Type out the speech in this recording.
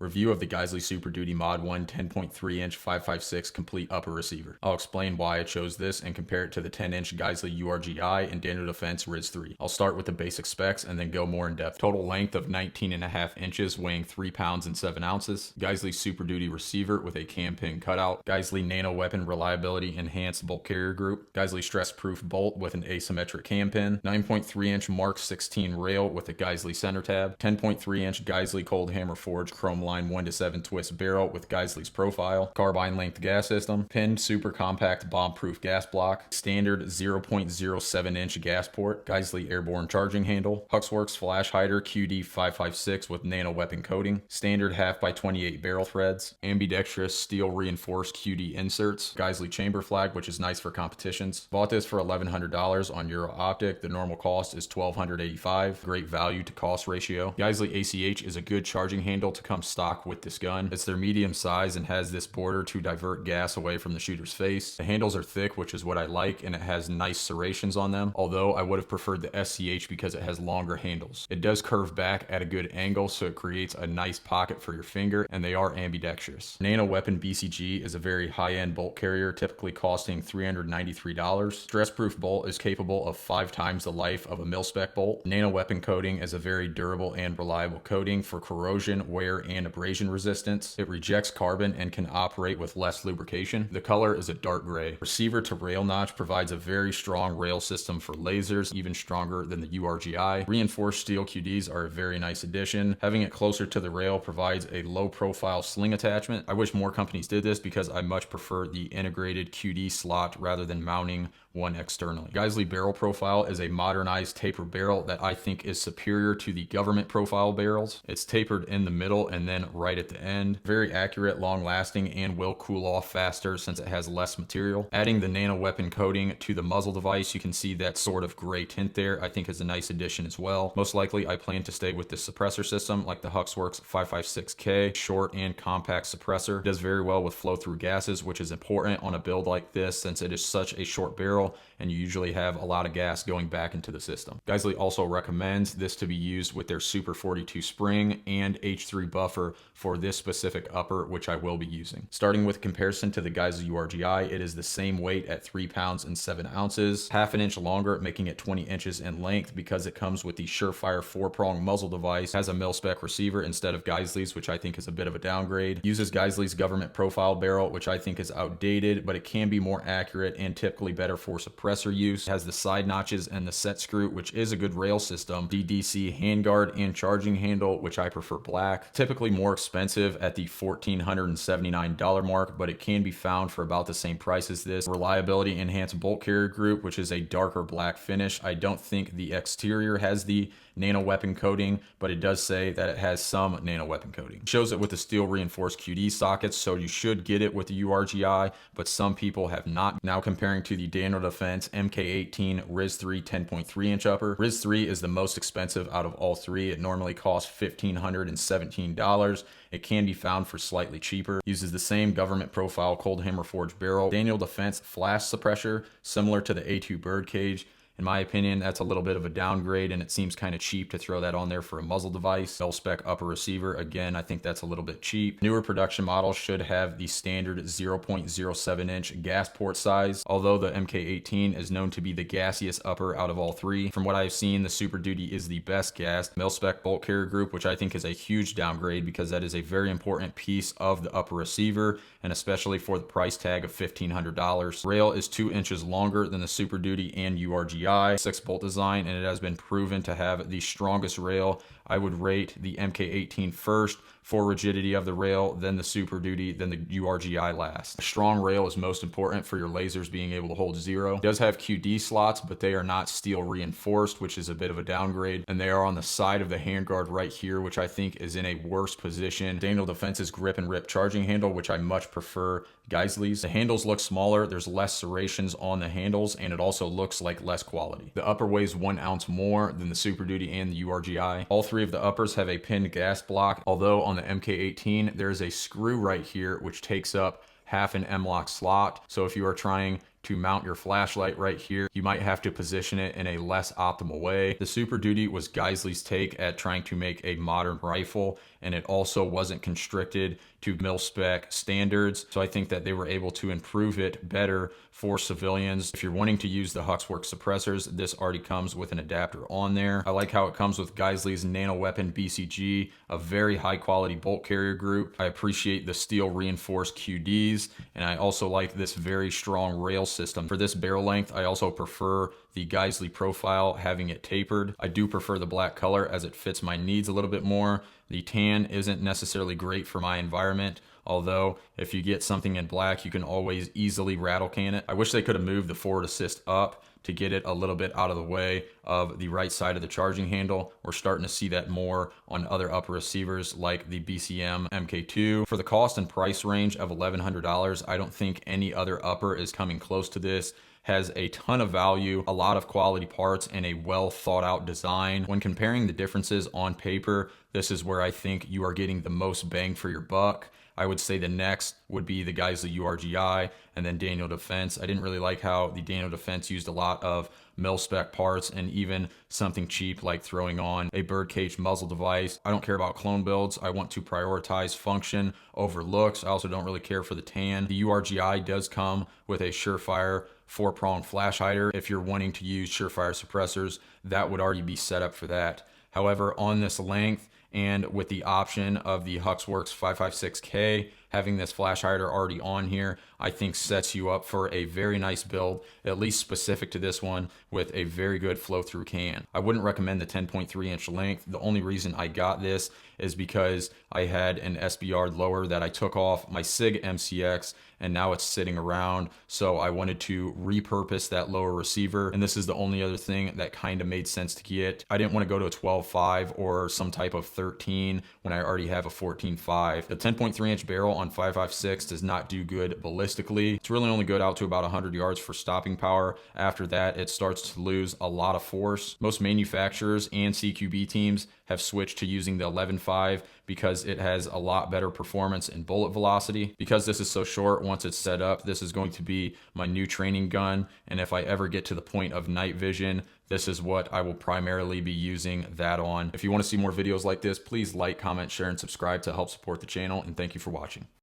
Review of the Geissele Super Duty Mod 1 10.3-inch 5.56 complete upper receiver. I'll explain why I chose this and compare it to the 10-inch Geissele URG-I and Daniel Defense RIS III. I'll start with the basic specs and then go more in depth. Total length of 19.5 inches, weighing 3 pounds and 7 ounces. Geissele Super Duty receiver with a cam pin cutout. Geissele Nano Weapon Reliability Enhanced Bolt Carrier Group. Geissele Stress Proof Bolt with an asymmetric cam pin. 9.3-inch Mark 16 rail with a Geissele center tab. 10.3-inch Geissele Cold Hammer Forged Chrome Line 1-7 twist barrel with Geissele's profile. Carbine length gas system. Pinned super compact bomb-proof gas block. Standard 0.07-inch gas port. Geissele airborne charging handle. Huxworks flash hider QD 5.56 with nano weapon coating. Standard 1/2x28 barrel threads. Ambidextrous steel reinforced QD inserts. Geissele chamber flag, which is nice for competitions. Bought this for $1,100 on Euro Optic. The normal cost is $1,285. Great value to cost ratio. Geissele ACH is a good charging handle to come stock with this gun. It's their medium size and has this border to divert gas away from the shooter's face. The handles are thick, which is what I like, and it has nice serrations on them, although I would have preferred the SCH because it has longer handles. It does curve back at a good angle, so it creates a nice pocket for your finger, and they are ambidextrous. Nano Weapon BCG is a very high-end bolt carrier, typically costing $393. Stress-proof bolt is capable of 5 times the life of a mil-spec bolt. Nano Weapon coating is a very durable and reliable coating for corrosion, wear, and abrasion resistance. It rejects carbon and can operate with less lubrication. The color is a dark gray. Receiver to rail notch provides a very strong rail system for lasers, even stronger than the URGI. Reinforced steel QDs are a very nice addition. Having it closer to the rail provides a low profile sling attachment. I wish more companies did this because I much prefer the integrated QD slot rather than mounting one externally. Geissele barrel profile is a modernized taper barrel that I think is superior to the government profile barrels. It's tapered in the middle and then right at the end. Very accurate, long lasting, and will cool off faster since it has less material. Adding the nano weapon coating to the muzzle device, you can see that sort of gray tint there, I think is a nice addition as well. Most likely I plan to stay with the suppressor system like the Huxworks 5.56K, short and compact suppressor. It does very well with flow through gases, which is important on a build like this since it is such a short barrel and you usually have a lot of gas going back into the system. Geissele also recommends this to be used with their Super 42 spring and H3 buffer for this specific upper, which I will be using. Starting with comparison to the Geissele URG-I, it is the same weight at 3 pounds and 7 ounces, half an inch longer, making it 20 inches in length because it comes with the Surefire 4-prong muzzle device, has a mil-spec receiver instead of Geissele's, which I think is a bit of a downgrade. Uses Geissele's government profile barrel, which I think is outdated, but it can be more accurate and typically better for suppressor use. It has the side notches and the set screw, which is a good rail system. DDC handguard and charging handle, which I prefer black. Typically more expensive at the $1,479 mark, but it can be found for about the same price as this. Reliability enhanced bolt carrier group, which is a darker black finish. I don't think the exterior has the nano weapon coating, but it does say that it has some nano weapon coating. It shows it with the steel reinforced QD sockets, so you should get it with the URG-I, but some people have not. Now comparing to the Daniel Defense MK18 RIS III 10.3-inch upper. RIS III is the most expensive out of all three. It normally costs $1,517. It can be found for slightly cheaper. Uses the same government profile cold hammer forged barrel. Daniel Defense flash suppressor, similar to the A2 birdcage. In my opinion, that's a little bit of a downgrade, and it seems kind of cheap to throw that on there for a muzzle device. Mil-spec upper receiver, again, I think that's a little bit cheap. Newer production models should have the standard 0.07-inch gas port size, although the MK18 is known to be the gassiest upper out of all three. From what I've seen, the Super Duty is the best gassed. Mil-spec bolt carrier group, which I think is a huge downgrade because that is a very important piece of the upper receiver, and especially for the price tag of $1,500. Rail is 2 inches longer than the Super Duty and URG-I. 6-bolt design, and it has been proven to have the strongest rail. I would rate the MK18 first for rigidity of the rail, then the Super Duty, then the URG-I last. A strong rail is most important for your lasers being able to hold zero. It does have QD slots, but they are not steel reinforced, which is a bit of a downgrade, and they are on the side of the handguard right here, which I think is in a worse position. Daniel Defense's grip and rip charging handle, which I much prefer Geissele's. The handles look smaller, there's less serrations on the handles, and it also looks like less quality. The upper weighs 1 ounce more than the Super Duty and the URG-I. All three of the uppers have a pinned gas block, although on the MK18 there is a screw right here which takes up half an M-lock slot. So if you are trying to mount your flashlight right here, you might have to position it in a less optimal way. The Super Duty was Geissele's take at trying to make a modern rifle, and it also wasn't constricted to mil-spec standards. So I think that they were able to improve it better for civilians. If you're wanting to use the Huxworks suppressors, this already comes with an adapter on there. I like how it comes with Geissele's Nano Weapon BCG, a very high quality bolt carrier group. I appreciate the steel reinforced QDs, and I also like this very strong rail system. For this barrel length, I also prefer the Geissele profile, having it tapered. I do prefer the black color as it fits my needs a little bit more. The tan isn't necessarily great for my environment, although if you get something in black, you can always easily rattle can it. I wish they could have moved the forward assist up to get it a little bit out of the way of the right side of the charging handle. We're starting to see that more on other upper receivers like the BCM MK2. For the cost and price range of $1,100, I don't think any other upper is coming close to this. Has a ton of value, a lot of quality parts, and a well thought out design. When comparing the differences on paper, this is where I think you are getting the most bang for your buck. I would say the next would be the Geissele URG-I and then Daniel Defense. I didn't really like how the Daniel Defense used a lot of mil-spec parts and even something cheap like throwing on a birdcage muzzle device. I don't care about clone builds. I want to prioritize function over looks. I also don't really care for the tan. The URG-I does come with a Surefire 4-prong flash hider. If you're wanting to use Surefire suppressors, that would already be set up for that. However, on this length, and with the option of the Huxworks 556K, having this flash hider already on here, I think sets you up for a very nice build, at least specific to this one, with a very good flow through can. I wouldn't recommend the 10.3 inch length. The only reason I got this is because I had an SBR lower that I took off my SIG MCX, and now it's sitting around. So I wanted to repurpose that lower receiver, and this is the only other thing that kind of made sense to get. I didn't want to go to a 12.5 or some type of 13 when I already have a 14.5. The 10.3 inch barrel on 5.56 does not do good ballistically. It's really only good out to about 100 yards for stopping power. After that, it starts to lose a lot of force. Most manufacturers and CQB teams have switched to using the 11.5 because it has a lot better performance in bullet velocity. Because this is so short, once it's set up, this is going to be my new training gun. And if I ever get to the point of night vision, this is what I will primarily be using that on. If you want to see more videos like this, please like, comment, share, and subscribe to help support the channel. And thank you for watching.